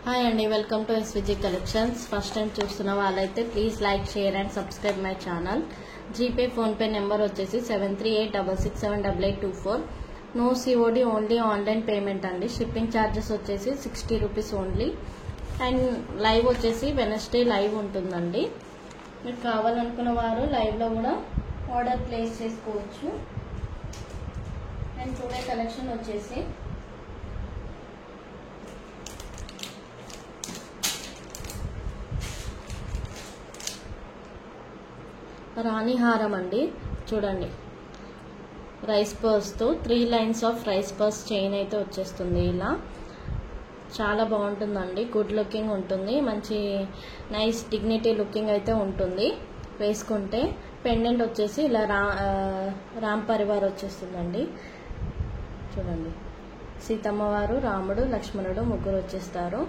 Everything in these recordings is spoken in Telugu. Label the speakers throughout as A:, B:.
A: హాయ్ అండి, welcome to SVG collections. First time చూస్తున్న వాళ్ళైతే please like, share and subscribe my channel. GPay, PhonePe number వచ్చేసి 7386678824. No COD, only online payment అండి. షిప్పింగ్ ఛార్జెస్ వచ్చేసి 60 రూపీస్ ఓన్లీ. అండ్ లైవ్ వచ్చేసి వెనస్డే లైవ్ ఉంటుందండి. మీకు కావాలనుకున్న వారు లైవ్లో కూడా ఆర్డర్ ప్లేస్ చేసుకోవచ్చు. అండ్ టుడే కలెక్షన్ వచ్చేసి రాణి హారం అండి. చూడండి, రైస్ పర్స్తో 3 lines of rice pearls chain అయితే వచ్చేస్తుంది. ఇలా చాలా బాగుంటుందండి. గుడ్ లుకింగ్ ఉంటుంది, మంచి నైస్ డిగ్నిటీ లుకింగ్ అయితే ఉంటుంది. వేసుకుంటే పెండెంట్ వచ్చేసి ఇలా రామ్ పరివార్ వచ్చేస్తుందండి. చూడండి, సీతమ్మ వారు, రాముడు, లక్ష్మణుడు ముగ్గురు వచ్చేస్తారు.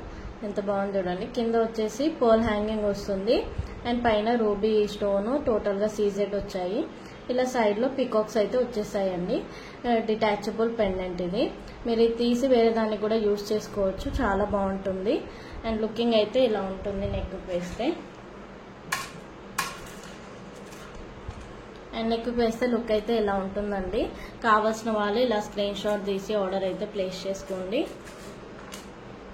A: ఎంత బాగుంది చూడండి. కింద వచ్చేసి పోల్ హ్యాంగింగ్ వస్తుంది. అండ్ పైన రూబీ స్టోన్, టోటల్గా సీజెడ్ వచ్చాయి. ఇలా సైడ్లో పికాక్స్ అయితే వచ్చేసాయండి. డిటాచబుల్ పెండెంట్ ఇది. మీరు ఇది తీసి వేరే దానికి కూడా యూజ్ చేసుకోవచ్చు. చాలా బాగుంటుంది. అండ్ లుకింగ్ అయితే ఇలా ఉంటుంది నెక్ వేస్తే. అండ్ నెక్ వేస్తే లుక్ అయితే ఇలా ఉంటుందండి. కావాల్సిన వాళ్ళు ఇలా స్క్రీన్ షాట్ తీసి ఆర్డర్ అయితే ప్లేస్ చేసుకోండి.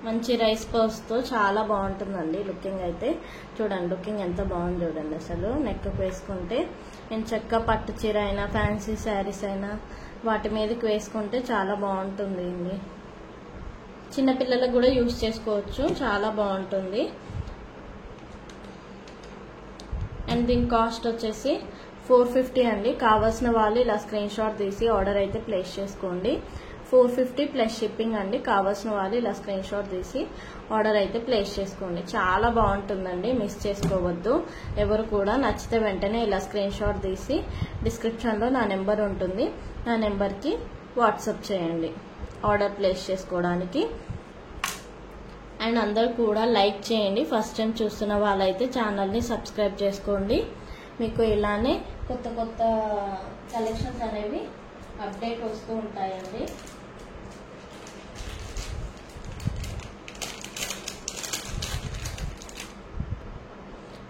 A: మంచి రైస్ పర్స్తో చాలా బాగుంటుందండి లుకింగ్ అయితే. చూడండి, లుకింగ్ ఎంత బాగుంది చూడండి. అసలు నెక్ వేసుకుంటే నేను చెక్క పట్టు చీర అయినా, ఫ్యాన్సీ శారీస్ అయినా వాటి మీదకి వేసుకుంటే చాలా బాగుంటుంది. ఇది చిన్నపిల్లలకు కూడా యూజ్ చేసుకోవచ్చు. చాలా బాగుంటుంది. అండ్ దీని కాస్ట్ వచ్చేసి 450 అండి. కావాల్సిన వాళ్ళు ఇలా స్క్రీన్ షాట్ తీసి ఆర్డర్ అయితే ప్లేస్ చేసుకోండి. 450 ప్లస్ షిప్పింగ్ అండి. కావాల్సిన వాళ్ళు ఇలా స్క్రీన్ షాట్ తీసి ఆర్డర్ అయితే ప్లేస్ చేసుకోండి. చాలా బాగుంటుందండి, మిస్ చేసుకోవద్దు ఎవరు కూడా. నచ్చితే వెంటనే ఇలా స్క్రీన్ షాట్ తీసి డిస్క్రిప్షన్లో నా నెంబర్ ఉంటుంది, నా నెంబర్కి వాట్సాప్ చేయండి ఆర్డర్ ప్లేస్ చేసుకోవడానికి. అండ్ అందరూ కూడా లైక్ చేయండి. ఫస్ట్ టైం చూస్తున్న వాళ్ళైతే ఛానల్ని సబ్స్క్రైబ్ చేసుకోండి. మీకు ఇలానే కొత్త కొత్త కలెక్షన్స్ అనేవి అప్డేట్ వస్తూ ఉంటాయండి.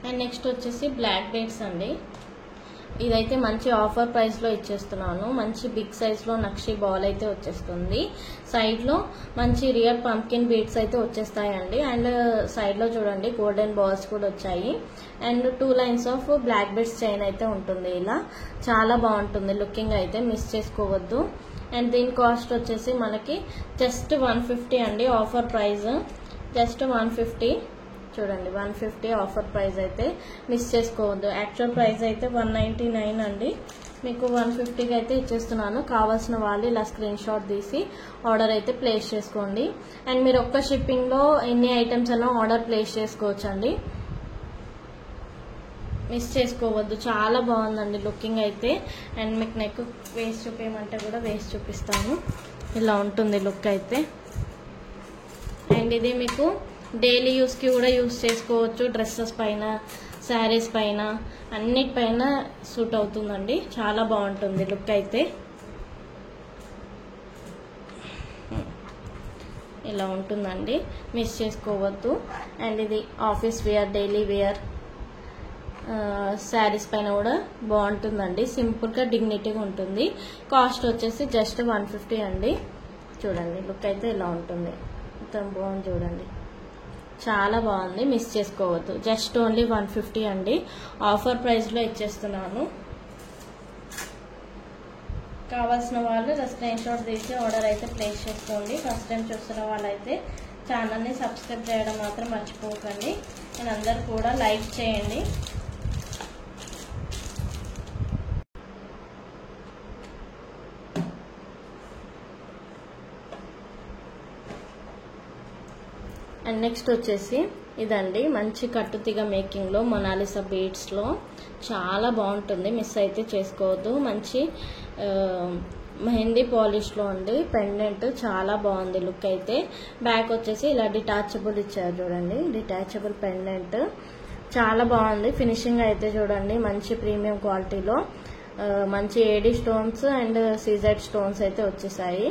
A: అండ్ నెక్స్ట్ వచ్చేసి బ్లాక్ బీడ్స్ అండి. ఇదైతే మంచి ఆఫర్ ప్రైస్లో ఇచ్చేస్తున్నాను. మంచి బిగ్ సైజ్లో నక్షి బాల్ అయితే వచ్చేస్తుంది. సైడ్లో మంచి రియల్ పంప్కిన్ బీడ్స్ అయితే వచ్చేస్తాయండి. అండ్ సైడ్లో చూడండి గోల్డెన్ బాల్స్ కూడా వచ్చాయి. And 2 lines of black beads chain అయితే ఉంటుంది. ఇలా చాలా బాగుంటుంది లుకింగ్ అయితే, మిస్ చేసుకోవద్దు. అండ్ దీని కాస్ట్ వచ్చేసి మనకి జస్ట్ 150 అండి. Offer price just 150. చూడండి, 150 ఆఫర్ ప్రైస్ అయితే మిస్ చేసుకోవద్దు. యాక్చువల్ ప్రైస్ అయితే 199 అండి. మీకు 150కి అయితే ఇచ్చేస్తున్నాను. కావాల్సిన వాళ్ళు ఇలా స్క్రీన్ షాట్ తీసి ఆర్డర్ అయితే ప్లేస్ చేసుకోండి. అండ్ మీరు ఒక్క షిప్పింగ్లో ఎన్ని ఐటమ్స్ అయినా ఆర్డర్ ప్లేస్ చేసుకోవచ్చు అండి. మిస్ చేసుకోవద్దు. చాలా బాగుందండి లుకింగ్ అయితే. అండ్ మీకు నెక్ వేస్ట్ చూపించమంటే కూడా వేస్ట్ చూపిస్తాను. ఇలా ఉంటుంది లుక్ అయితే. అండ్ ఇది మీకు డైలీ యూస్కి కూడా యూస్ చేసుకోవచ్చు. డ్రెస్సెస్ పైన, శారీస్ పైన, అన్నిటిపైన సూట్ అవుతుందండి. చాలా బాగుంటుంది లుక్ అయితే. ఇలా ఉంటుందండి, మిస్ చేసుకోవద్దు. అండ్ ఇది office wear, daily wear saris పైన కూడా బాగుంటుందండి. సింపుల్గా డిగ్నిటీగా ఉంటుంది. కాస్ట్ వచ్చేసి జస్ట్ 150 అండి. చూడండి, లుక్ అయితే ఇలా ఉంటుంది. మొత్తం బాగుంది చూడండి, చాలా బాగుంది. మిస్ చేసుకోవద్దు. జస్ట్ ఓన్లీ 150 అండి. ఆఫర్ ప్రైస్లో ఇచ్చేస్తున్నాను. కావాల్సిన వాళ్ళు స్క్రీన్ షాట్ తీసి ఆర్డర్ అయితే ప్లేస్ చేసుకోండి. ఫస్ట్ టైం చూస్తున్న వాళ్ళైతే ఛానల్ని సబ్స్క్రైబ్ చేయడం మాత్రం మర్చిపోకండి. నేను అందరు కూడా లైక్ చేయండి. అండ్ నెక్స్ట్ వచ్చేసి ఇదండి, మంచి కట్టుతీగ మేకింగ్లో మొనాలిసా బీడ్స్లో చాలా బాగుంటుంది. మిస్ అయితే చేసుకోవద్దు. మంచి మెహందీ పాలిష్లో అండి. పెండెంట్ చాలా బాగుంది లుక్ అయితే. బ్యాక్ వచ్చేసి ఇలా డిటాచబుల్ ఇచ్చారు చూడండి. డిటాచబుల్ పెండెంట్ చాలా బాగుంది. ఫినిషింగ్ అయితే చూడండి మంచి ప్రీమియం క్వాలిటీలో. మంచి AD stones and CZ stones అయితే వచ్చేసాయి.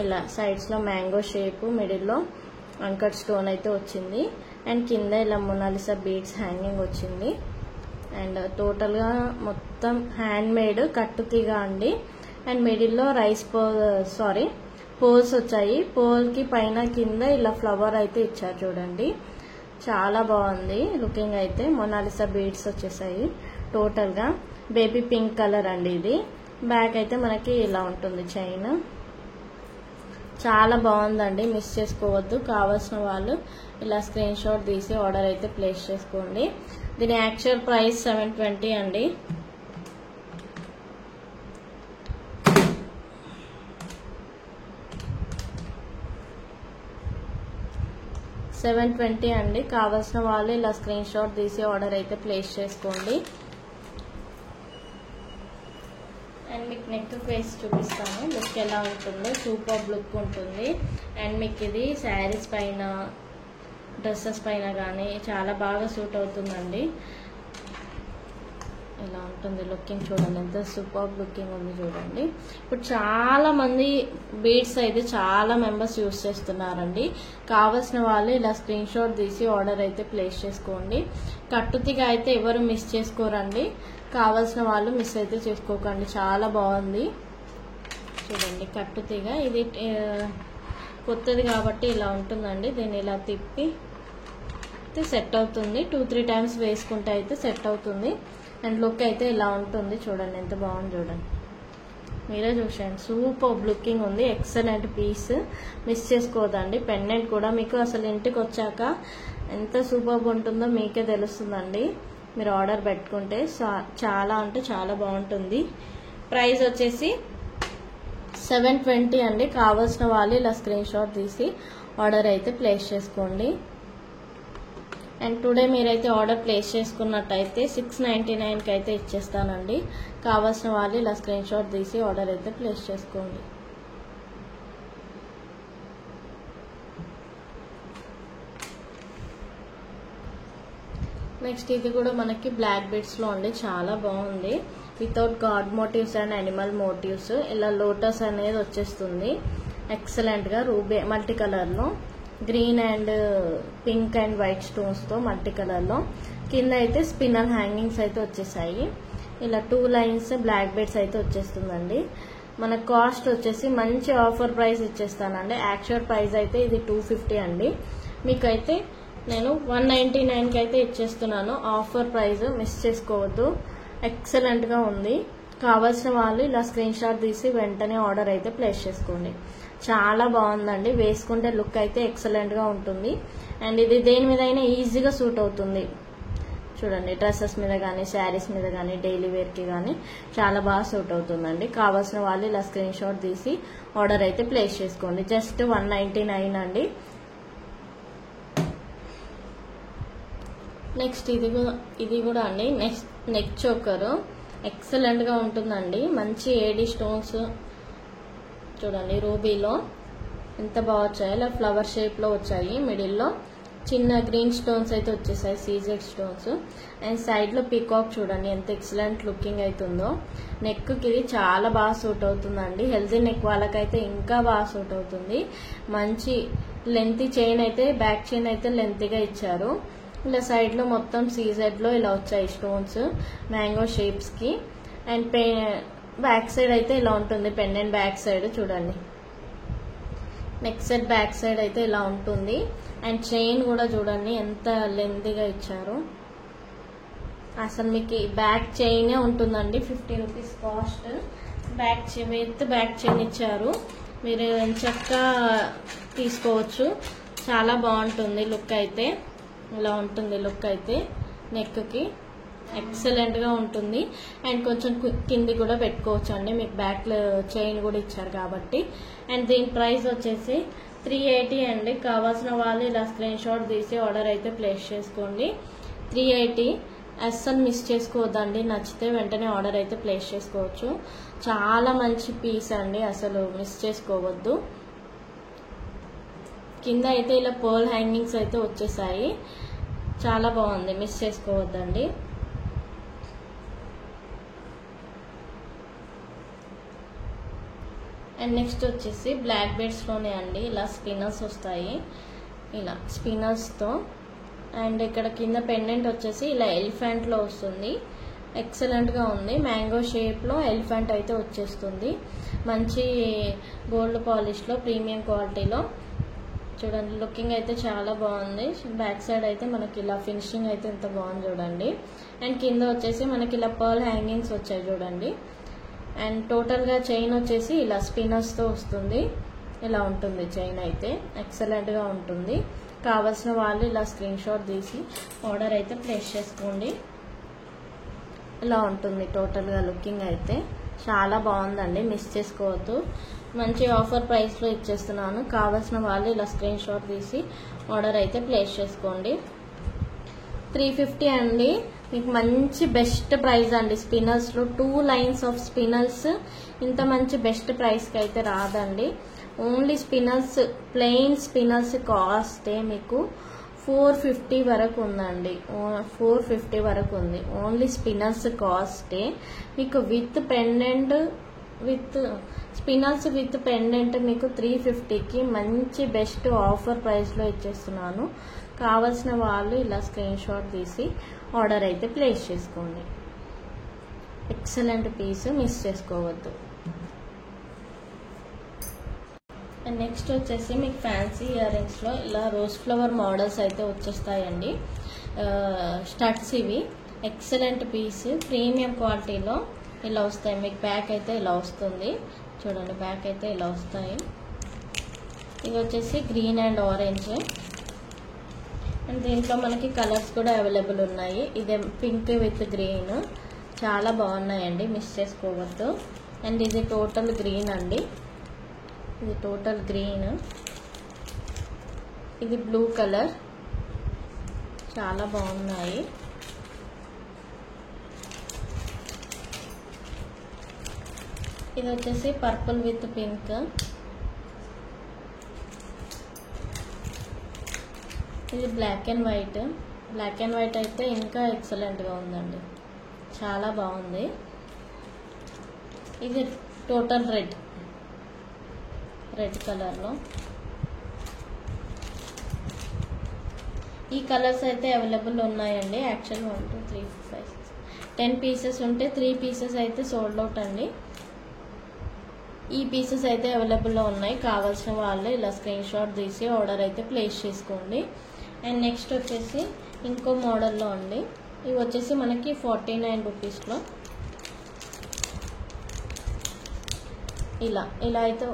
A: ఇలా సైడ్స్లో మ్యాంగో షేప్, మిడిల్లో అంకట్ స్టోన్ అయితే వచ్చింది. అండ్ కింద ఇలా మొనాలిసా బీడ్స్ హ్యాంగింగ్ వచ్చింది. అండ్ టోటల్గా మొత్తం హ్యాండ్ మేడ్ కట్టుతీగ అండి. అండ్ మిడిల్లో పోల్స్ వచ్చాయి. పోల్కి పైన కింద ఇలా ఫ్లవర్ అయితే ఇచ్చారు చూడండి. చాలా బాగుంది లుకింగ్ అయితే. మొనాలిసా బీడ్స్ వచ్చేసాయి. టోటల్గా బేబీ పింక్ కలర్ అండి ఇది. బ్యాక్ అయితే మనకి ఇలా ఉంటుంది చైన్. చాలా బాగుందండి, మిస్ చేసుకోవద్దు. కావాల్సిన వాళ్ళు ఇలా స్క్రీన్ షాట్ తీసి ఆర్డర్ అయితే ప్లేస్ చేసుకోండి. దీని యాక్చువల్ ప్రైస్ 720 అండి. $720 అండి. కావాల్సిన వాళ్ళు ఇలా స్క్రీన్ షాట్ తీసి ఆర్డర్ అయితే ప్లేస్ చేసుకోండి. అండ్ మీకు నెక్ వేసి చూపిస్తాను లుక్ ఎలా ఉంటుందో. సూపర్ లుక్ ఉంటుంది. అండ్ మీకు ఇది శారీస్ పైన డ్రెస్సెస్ పైన కానీ చాలా బాగా సూట్ అవుతుందండి. ఇలా ఉంటుంది లుకింగ్. చూడండి ఎంత సూపర్ లుకింగ్ ఉంది చూడండి. ఇప్పుడు చాలా మంది బీడ్స్ అయితే చాలా మెంబర్స్ యూస్ చేస్తున్నారండి. కావాల్సిన వాళ్ళు ఇలా స్క్రీన్ షాట్ తీసి ఆర్డర్ అయితే ప్లేస్ చేసుకోండి. కట్టుతిగా అయితే ఎవరు మిస్ చేసుకోరండి. కావాల్సిన వాళ్ళు మిస్ అయితే చేసుకోకండి. చాలా బాగుంది చూడండి కట్టుతిగా. ఇది కొత్తది కాబట్టి ఇలా ఉంటుందండి. దీన్ని ఇలా తిప్పి సెట్ అవుతుంది. 2-3 టైమ్స్ వేసుకుంటే అయితే సెట్ అవుతుంది. అండ్ లుక్ అయితే ఇలా ఉంటుంది చూడండి. ఎంత బాగుంది చూడండి, మీరే చూసండి. సూపర్ లుకింగ్ ఉంది. ఎక్సలెంట్ పీస్, మిస్ చేసుకోవద్దండి. పెండెంట్ కూడా మీకు అసలు ఇంటికి వచ్చాక ఎంత సూపర్గా ఉంటుందో మీకే తెలుస్తుందండి. మీరు ఆర్డర్ పెట్టుకుంటే చాలా అంటే చాలా బాగుంటుంది. ప్రైస్ వచ్చేసి 720 అండి. కావాల్సిన వాళ్ళు ఇలా స్క్రీన్ షాట్ తీసి ఆర్డర్ అయితే ప్లేస్ చేసుకోండి. అండ్ టుడే మీరైతే ఆర్డర్ ప్లేస్ చేసుకున్నట్టయితే 699కి అయితే ఇచ్చేస్తానండి. కావాల్సిన వాళ్ళు ఇలా స్క్రీన్ షాట్ తీసి ఆర్డర్ అయితే ప్లేస్ చేసుకోండి. నెక్స్ట్ ఇది కూడా మనకి బ్లాక్ బీడ్స్లో అండి. చాలా బాగుంది. Without God motifs and animal motifs ఇలా లోటస్ అనేది వచ్చేస్తుంది. ఎక్సలెంట్గా రూబీ మల్టీ కలర్లో green and pink and white స్టోన్స్తో మల్టీ కలర్లో. కింద అయితే స్పిన్నర్ హ్యాంగింగ్స్ అయితే వచ్చేసాయి. ఇలా 2 లైన్స్ బ్లాక్ బీడ్స్ అయితే వచ్చేస్తుందండి. మన కాస్ట్ వచ్చేసి మంచి ఆఫర్ ప్రైస్ ఇచ్చేస్తానండి. యాక్చువల్ ప్రైస్ అయితే ఇది 250 అండి. మీకైతే నేను 199కి అయితే ఇచ్చేస్తున్నాను. ఆఫర్ ప్రైస్ మిస్ చేసుకోవద్దు. ఎక్సలెంట్గా ఉంది. కావాల్సిన వాళ్ళు ఇలా స్క్రీన్ షాట్ తీసి వెంటనే ఆర్డర్ అయితే ప్లేస్ చేసుకోండి. చాలా బాగుందండి. వేసుకుంటే లుక్ అయితే ఎక్సలెంట్గా ఉంటుంది. అండ్ ఇది దేని మీద అయినా ఈజీగా సూట్ అవుతుంది చూడండి. డ్రెస్సెస్ మీద కానీ శారీస్ మీద కానీ డైలీ వేర్కి కానీ చాలా బాగా సూట్ అవుతుందండి. కావాల్సిన వాళ్ళు ఇలా స్క్రీన్ షాట్ తీసి ఆర్డర్ అయితే ప్లేస్ చేసుకోండి. జస్ట్ 199 అండి. నెక్స్ట్ ఇది కూడా అండి నెక్ చోకర్ ఎక్సలెంట్గా ఉంటుందండి. మంచి ఏడి స్టోన్స్ చూడండి. రూబీలో ఎంత బాగా వచ్చాయి. ఇలా ఫ్లవర్ షేప్లో వచ్చాయి. మిడిల్లో చిన్న గ్రీన్ స్టోన్స్ అయితే వచ్చేసాయి, సీజెడ్ స్టోన్స్. అండ్ సైడ్లో పీకాక్ చూడండి ఎంత ఎక్సలెంట్ లుకింగ్ అవుతుందో. నెక్కి ఇది చాలా బాగా సూట్ అవుతుందండి. హెల్తీ నెక్ వాళ్ళకైతే ఇంకా బాగా సూట్ అవుతుంది. మంచి లెంతీ చైన్ అయితే, బ్యాక్ చైన్ అయితే లెంతీగా ఇచ్చారు. ఇలా సైడ్లో మొత్తం సీజెడ్లో ఇలా వచ్చాయి స్టోన్స్ మ్యాంగో షేప్స్కి. అండ్ బ్యాక్ సైడ్ అయితే ఇలా ఉంటుంది. పెండెంట్ బ్యాక్ సైడ్ చూడండి. నెక్ సెట్ బ్యాక్ సైడ్ అయితే ఇలా ఉంటుంది. అండ్ చైన్ కూడా చూడండి ఎంత లెంతీగా ఇచ్చారు. అసలు మీకు బ్యాక్ చైనే ఉంటుందండి. 50 rupees cost. With back chain ఇచ్చారు. మీరు ఎంచక్కా తీసుకోవచ్చు. చాలా బాగుంటుంది లుక్ అయితే. ఇలా ఉంటుంది లుక్ అయితే. నెక్కి ఎక్సలెంట్గా ఉంటుంది. అండ్ కొంచెం కింది కూడా పెట్టుకోవచ్చు అండి. మీకు బ్యాక్ చైన్ కూడా ఇచ్చారు కాబట్టి. అండ్ దీని ప్రైస్ వచ్చేసి 380 అండి. కావాల్సిన వాళ్ళు ఇలా స్క్రీన్ షాట్ తీసి ఆర్డర్ అయితే ప్లేస్ చేసుకోండి. 380 అస్సలు మిస్ చేసుకోవద్దండి. నచ్చితే వెంటనే ఆర్డర్ అయితే ప్లేస్ చేసుకోవచ్చు. చాలా మంచి పీస్ అండి, అసలు మిస్ చేసుకోవద్దు. కింద అయితే ఇలా పర్ల్ హ్యాంగింగ్స్ అయితే వచ్చేసాయి. చాలా బాగుంది, మిస్ చేసుకోవద్దండి. అండ్ నెక్స్ట్ వచ్చేసి బ్లాక్ బీడ్స్లోనే అండి ఇలా స్పిన్నర్స్ వస్తాయి. ఇలా స్పిన్నర్స్తో. అండ్ ఇక్కడ కింద పెండెంట్ వచ్చేసి ఇలా ఎలిఫెంట్లో వస్తుంది. ఎక్సలెంట్గా ఉంది. మ్యాంగో షేప్లో ఎలిఫెంట్ అయితే వచ్చేస్తుంది. మంచి గోల్డ్ పాలిష్లో ప్రీమియం క్వాలిటీలో. చూడండి లుకింగ్ అయితే చాలా బాగుంది. బ్యాక్ సైడ్ అయితే మనకి ఇలా ఫినిషింగ్ అయితే ఎంత బాగుంది చూడండి. అండ్ కింద వచ్చేసి మనకి ఇలా పర్ల్ హ్యాంగింగ్స్ వచ్చాయి చూడండి. అండ్ టోటల్గా చైన్ వచ్చేసి ఇలా స్పిన్నర్స్తో వస్తుంది. ఇలా ఉంటుంది చైన్ అయితే ఎక్సలెంట్గా ఉంటుంది. కావాల్సిన వాళ్ళు ఇలా స్క్రీన్ షాట్ తీసి ఆర్డర్ అయితే ప్లేస్ చేసుకోండి. ఇలా ఉంటుంది టోటల్గా లుకింగ్ అయితే చాలా బాగుందండి. మిస్ చేసుకోవద్దు. మంచి ఆఫర్ ప్రైస్లో ఇచ్చేస్తున్నాను. కావాల్సిన వాళ్ళు ఇలా స్క్రీన్ షాట్ తీసి ఆర్డర్ అయితే ప్లేస్ చేసుకోండి. 350 అండి. మీకు మంచి బెస్ట్ ప్రైస్ అండి. స్పిన్నర్స్లో 2 లైన్స్ ఆఫ్ స్పిన్నర్స్ ఇంత మంచి బెస్ట్ ప్రైస్కి అయితే రాదండి. ఓన్లీ స్పిన్నర్స్ ప్లెయిన్ స్పిన్నర్స్ కాస్టే మీకు 450 వరకు ఉందండి. 450 వరకు ఉంది. ఓన్లీ స్పిన్నర్స్ కాస్టే మీకు with pendant with spinners with pendant మీకు 350కి మంచి బెస్ట్ ఆఫర్ ప్రైస్లో ఇచ్చేస్తున్నాను. కావాల్సిన వాళ్ళు ఇలా స్క్రీన్ షాట్ తీసి ఆర్డర్ అయితే ప్లేస్ చేసుకోండి. ఎక్సలెంట్ పీస్, మిస్ చేసుకోవద్దు. అండ్ నెక్స్ట్ వచ్చేసి మీకు ఫ్యాన్సీ ఇయర్ రింగ్స్లో ఇలా రోజ్ ఫ్లవర్ మోడల్స్ అయితే వచ్చేస్తాయండి. స్టడ్స్ ఇవి ఎక్సలెంట్ పీస్ ప్రీమియం క్వాలిటీలో ఇలా వస్తాయి. మీకు బ్యాక్ అయితే ఇలా వస్తుంది చూడండి. బ్యాక్ అయితే ఇలా వస్తాయి. ఇది వచ్చేసి గ్రీన్ అండ్ ఆరెంజ్. అండ్ దీంట్లో మనకి కలర్స్ కూడా అవైలబుల్ ఉన్నాయి. ఇదే పింక్ విత్ గ్రీన్ చాలా బాగున్నాయండి. మిస్ చేసుకోవద్దు. అండ్ ఇది టోటల్ గ్రీన్ అండి. ఇది టోటల్ గ్రీన్. ఇది బ్లూ కలర్ చాలా బాగున్నాయి. ఇది వచ్చేసి పర్పుల్ విత్ పింక్. ఇది black and white. Black and white అయితే ఇంకా ఎక్సలెంట్గా ఉందండి. చాలా బాగుంది. ఇది టోటల్ రెడ్ కలర్లో. ఈ కలర్స్ అయితే అవైలబుల్ ఉన్నాయండి. యాక్చువల్ 1 2 3 4 5 6 10 పీసెస్ ఉంటే 3 పీసెస్ అయితే సోల్డ్ అవుట్ అండి. ఈ పీసెస్ అయితే అవైలబుల్లో ఉన్నాయి. కావాల్సిన వాళ్ళు ఇలా స్క్రీన్ షాట్ తీసి ఆర్డర్ అయితే ప్లేస్ చేసుకోండి. అండ్ నెక్స్ట్ వచ్చేసి ఇంకో మోడల్లో అండి. ఇవి వచ్చేసి మనకి 49 రూపీస్లో ఇలా అయితే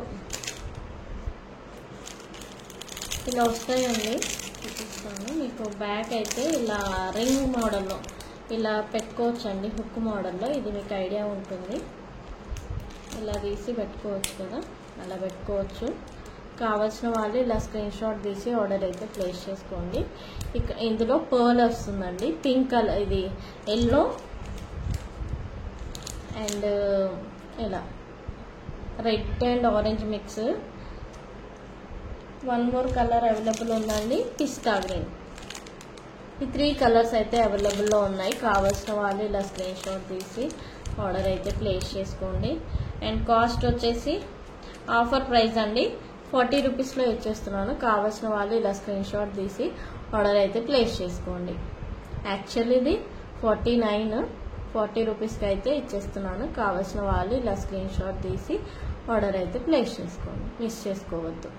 A: ఇలా వస్తాయండి. చూపిస్తాను మీకు. బ్యాక్ అయితే ఇలా రింగ్ మోడల్లో ఇలా పెట్టుకోవచ్చు అండి. హుక్ మోడల్లో. ఇది మీకు ఐడియా ఉంటుంది. ఇలా తీసి పెట్టుకోవచ్చు కదా, అలా పెట్టుకోవచ్చు. కావాల్సిన వాళ్ళు ఇలా స్క్రీన్ షాట్ తీసి ఆర్డర్ అయితే ప్లేస్ చేసుకోండి. ఇందులో పర్ల్ వస్తుందండి. పింక్ కలర్, ఇది ఎల్లో అండ్ ఇలా red and orange mix. 1 more colour available ఉందండి, పిస్తా గ్రీన్. ఈ 3 కలర్స్ అయితే అవైలబుల్లో ఉన్నాయి. కావాల్సిన వాళ్ళు ఇలా స్క్రీన్ షాట్ తీసి ఆర్డర్ అయితే ప్లేస్ చేసుకోండి. అండ్ కాస్ట్ వచ్చేసి ఆఫర్ ప్రైస్ అండి 40 రూపీస్లో ఇచ్చేస్తున్నాను. కావాల్సిన వాళ్ళు ఇలా స్క్రీన్ షాట్ తీసి ఆర్డర్ అయితే ప్లేస్ చేసుకోండి. యాక్చువల్లీ ఇది 40 రూపీస్కి అయితే ఇచ్చేస్తున్నాను. కావాల్సిన వాళ్ళు ఇలా స్క్రీన్ షాట్ తీసి ఆర్డర్ అయితే ప్లేస్ చేసుకోండి. మిస్ చేసుకోవద్దు.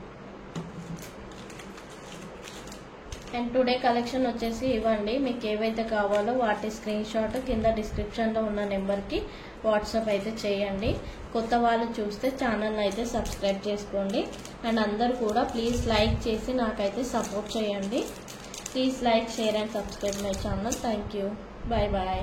A: అండ్ టుడే కలెక్షన్ వచ్చేసి ఇవ్వండి. మీకు ఏవైతే కావాలో వాటి స్క్రీన్ షాట్ కింద డిస్క్రిప్షన్లో ఉన్న నెంబర్కి వాట్సాప్ అయితే చేయండి. కొత్త వాళ్ళు చూస్తే ఛానల్ అయితే సబ్స్క్రైబ్ చేసుకోండి. అండ్ అందరు కూడా ప్లీజ్ లైక్ చేసి నాకైతే సపోర్ట్ చేయండి. Please like, share and subscribe my channel. Thank you. Bye bye.